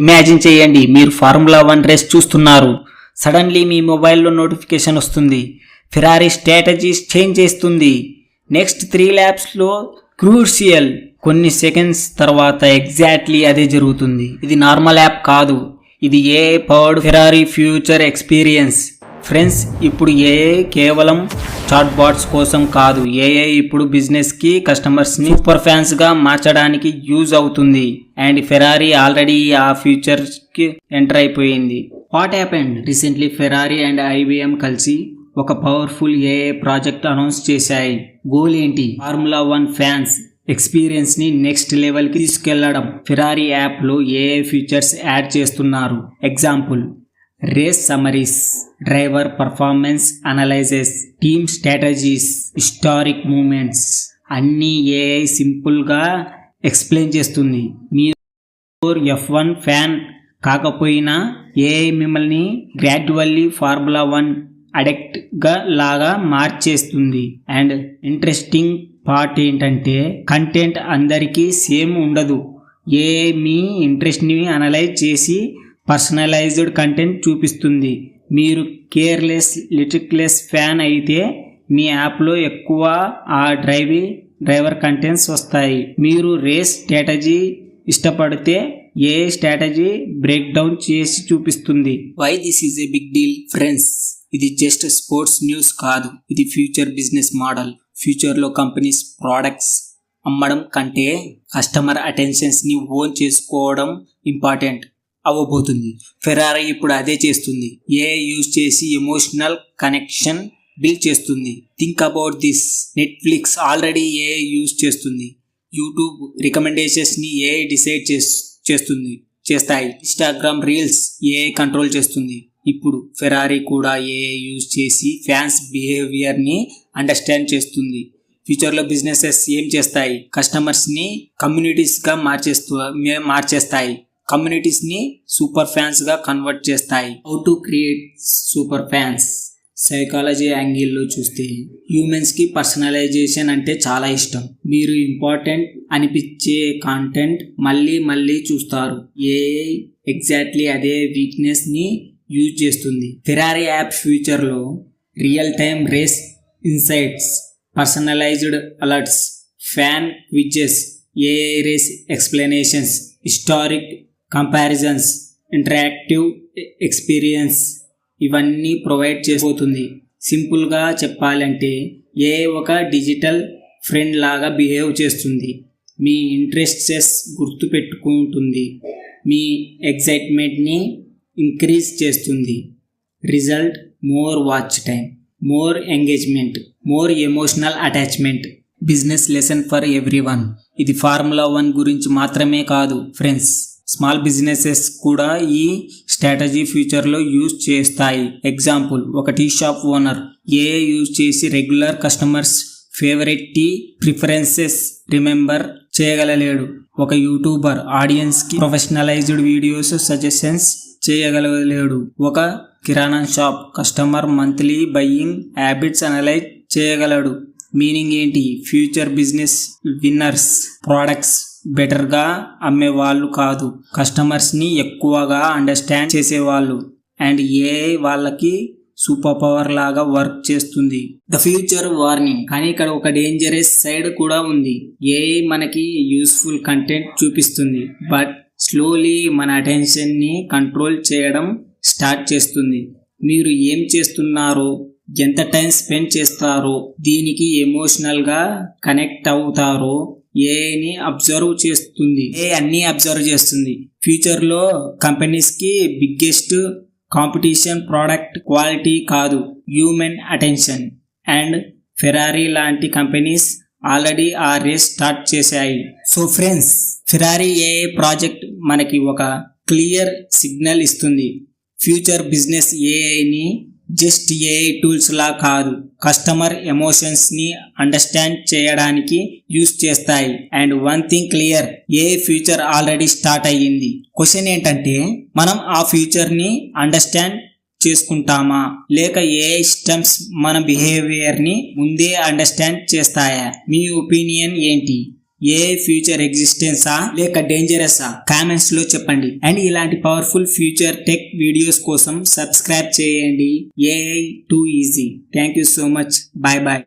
Imagine చేయండి, మీరు formula 1 race చూస్తున్నారు. సడన్లీ మీ మొబైల్లో నోటిఫికేషన్ వస్తుంది. ఫెరారీ స్ట్రాటజీస్ చేంజ్ చేస్తుంది. నెక్స్ట్ 3 ల్యాప్స్లో క్రూషియల్. కొన్ని సెకండ్స్ తర్వాత ఎగ్జాక్ట్లీ అదే జరుగుతుంది. ఇది నార్మల్ యాప్ కాదు, ఇది AI powered Ferrari future experience. Friends, ఇప్పుడు ఏఐ కేవలం చాట్ బాట్స్ కోసం కాదు. ఏఐ ఇప్పుడు బిజినెస్కి, కస్టమర్స్ని సూపర్ ఫ్యాన్స్గా మార్చడానికి యూజ్ అవుతుంది. అండ్ ఫెరారీ ఆల్రెడీ ఆ ఫ్యూచర్కి ఎంటర్ అయిపోయింది. What happened? Recently Ferrari and IBM కలిసి ఒక పవర్ఫుల్ ఏఐ ప్రాజెక్ట్ అనౌన్స్ చేశాయి. గోల్ ఏంటి? ఫార్ములా 1 ఫ్యాన్స్ ఎక్స్పీరియన్స్ని నెక్స్ట్ లెవెల్కి తీసుకెళ్లడం. ఫెరారీ యాప్లో ఏఐ ఫీచర్స్ యాడ్ చేస్తున్నారు. Example, race summaries, driver performance analyses, team strategies, historic moments అన్నీ ఏఐ సింపుల్గా ఎక్స్ప్లెయిన్ చేస్తుంది. మీరు F1 ఫ్యాన్ కాకపోయినా ఏఐ మిమ్మల్ని గ్రాడ్యువల్లీ ఫార్ములా 1 అడిక్ట్గా లాగా మార్చేస్తుంది. అండ్ ఇంట్రెస్టింగ్ పార్ట్ ఏంటంటే కంటెంట్ అందరికీ సేమ్ ఉండదు. ఏఐ మీ ఇంట్రెస్ట్ని అనలైజ్ చేసి పర్సనలైజ్డ్ కంటెంట్ చూపిస్తుంది. మీరు కేర్లెస్, లిటిక్లెస్ ఫ్యాన్ అయితే మీ యాప్లో ఎక్కువ ఆ డ్రైవర్ కంటెంట్స్ వస్తాయి. మీరు రేస్ స్ట్రాటజీ ఇష్టపడితే ఏ స్ట్రాటజీ బ్రేక్ డౌన్ చేసి చూపిస్తుంది. Why this is a big deal friends? ఇది జస్ట్ స్పోర్ట్స్ న్యూస్ కాదు, ఇది ఫ్యూచర్ బిజినెస్ మోడల్. ఫ్యూచర్లో కంపెనీస్ ప్రోడక్ట్స్ అమ్మడం కంటే కస్టమర్ అటెన్షన్స్ని ఓన్ చేసుకోవడం ఇంపార్టెంట్ అవ్వబోతుంది. ఫెరారీ ఇప్పుడు అదే చేస్తుంది. ఏఐ యూజ్ చేసి ఎమోషనల్ కనెక్షన్ బిల్డ్ చేస్తుంది. Think about this. Netflix already AI use చేస్తుంది. యూట్యూబ్ రికమెండేషన్స్ని ఏఐ డిసైడ్ చేస్తాయి. ఇన్స్టాగ్రామ్ రీల్స్ ఏఐ కంట్రోల్ చేస్తుంది. ఇప్పుడు ఫెరారీ కూడా ఏఐ యూజ్ చేసి ఫ్యాన్స్ బిహేవియర్ని అండర్స్టాండ్ చేస్తుంది. ఫ్యూచర్లో బిజినెసెస్ ఏం చేస్తాయి? కస్టమర్స్ని కమ్యూనిటీస్గా మార్చేస్తాయి. కమ్యూనిటీస్ని సూపర్ ఫ్యాన్స్గా కన్వర్ట్ చేస్తాయి. How to create super fans? Psychology యాంగిల్లో చూస్తే హ్యూమన్స్కి పర్సనలైజేషన్ అంటే చాలా ఇష్టం. మీరు ఇంపార్టెంట్ అనిపించే కాంటెంట్ మళ్ళీ చూస్తారు. ఏఐ ఎగ్జాక్ట్లీ అదే వీక్నెస్ని యూజ్ చేస్తుంది. ఫెరారీ యాప్ ఫ్యూచర్లో real time race insights, personalised alerts, fan quizzes, AI race explanations, historic comparisons, interactive experience ఇవన్నీ ప్రొవైడ్ చేయబోతుంది. సింపుల్గా చెప్పాలంటే ఏఐ ఒక డిజిటల్ ఫ్రెండ్ లాగా బిహేవ్ చేస్తుంది. మీ ఇంట్రెస్ట్స్ గుర్తుపెట్టుకుంటుంది. మీ ఎగ్జైట్మెంట్ని ఇంక్రీజ్ చేస్తుంది. Result more watch time, more engagement, more emotional attachment. Business lesson for everyone. ఇది formula 1 గురించి మాత్రమే కాదు ఫ్రెండ్స్. స్మాల్ బిజినెసెస్ కూడా ఈ స్ట్రాటజీ ఫ్యూచర్లో యూజ్ చేస్తాయి. ఎగ్జాంపుల్, ఒక tea shop owner AI use చేసి regular customers favourite tea preferences remember చేయగలలేడు. ఒక యూట్యూబర్ ఆడియన్స్కి ప్రొఫెషనలైజ్డ్ వీడియోస్ సజెషన్స్ చేయగలలేడు. ఒక kirana shop customer monthly buying habits analyse చేయగలడు. మీనింగ్ ఏంటి? ఫ్యూచర్ బిజినెస్ విన్నర్స్ ప్రోడక్ట్స్ బెటర్గా అమ్మేవాళ్ళు కాదు, కస్టమర్స్ని ఎక్కువగా అండర్స్టాండ్ చేసేవాళ్ళు. అండ్ ఏఐ వాళ్ళకి సూపర్ పవర్ లాగా వర్క్ చేస్తుంది. The future warning. కానీ ఇక్కడ ఒక డేంజరస్ సైడ్ కూడా ఉంది. ఏఐ మనకి యూస్ఫుల్ కంటెంట్ చూపిస్తుంది, బట్ స్లోలీ మన అటెన్షన్ని కంట్రోల్ చేయడం స్టార్ట్ చేస్తుంది. మీరు ఏం చేస్తున్నారో, ఎంత టైం స్పెండ్ చేస్తారో, దీనికి ఎమోషనల్గా కనెక్ట్ అవుతారో ఏఐని అబ్జర్వ్ చేస్తుంది. అన్నీ అబ్జర్వ్ చేస్తుంది. ఫ్యూచర్లో కంపెనీస్కి బిగ్గెస్ట్ కాంపిటీషన్ ప్రోడక్ట్ క్వాలిటీ కాదు, హ్యూమన్ అటెన్షన్. అండ్ ఫెరారీ లాంటి కంపెనీస్ ఆల్రెడీ ఆ రేస్ స్టార్ట్ చేశాయి. So friends, Ferrari AI project మనకి ఒక క్లియర్ సిగ్నల్ ఇస్తుంది. ఫ్యూచర్ బిజినెస్ ఏఐని జస్ట్ ఏఐ టూల్స్ లా కాదు, కస్టమర్ ఎమోషన్స్ని అండర్స్టాండ్ చేయడానికి యూజ్ చేస్తాయి. And one thing clear, AI future already start అయ్యింది. క్వశ్చన్ ఏంటంటే, మనం ఆ ఫ్యూచర్ని అండర్స్టాండ్ చేసుకుంటామా, లేక ఏఐ సిస్టమ్స్ మన బిహేవియర్ని ముందే అండర్స్టాండ్ చేస్తాయా? మీ ఒపీనియన్ ఏంటి? ఏ ఫ్యూచర్ ఎగ్జిస్టెన్సా లేక డేంజరసా కామెంట్స్ లో చెప్పండి. అండ్ ఇలాంటి పవర్ఫుల్ ఫ్యూచర్ టెక్ వీడియోస్ కోసం సబ్స్క్రైబ్ చేయండి. AI too easy. Thank you so much. Bye bye.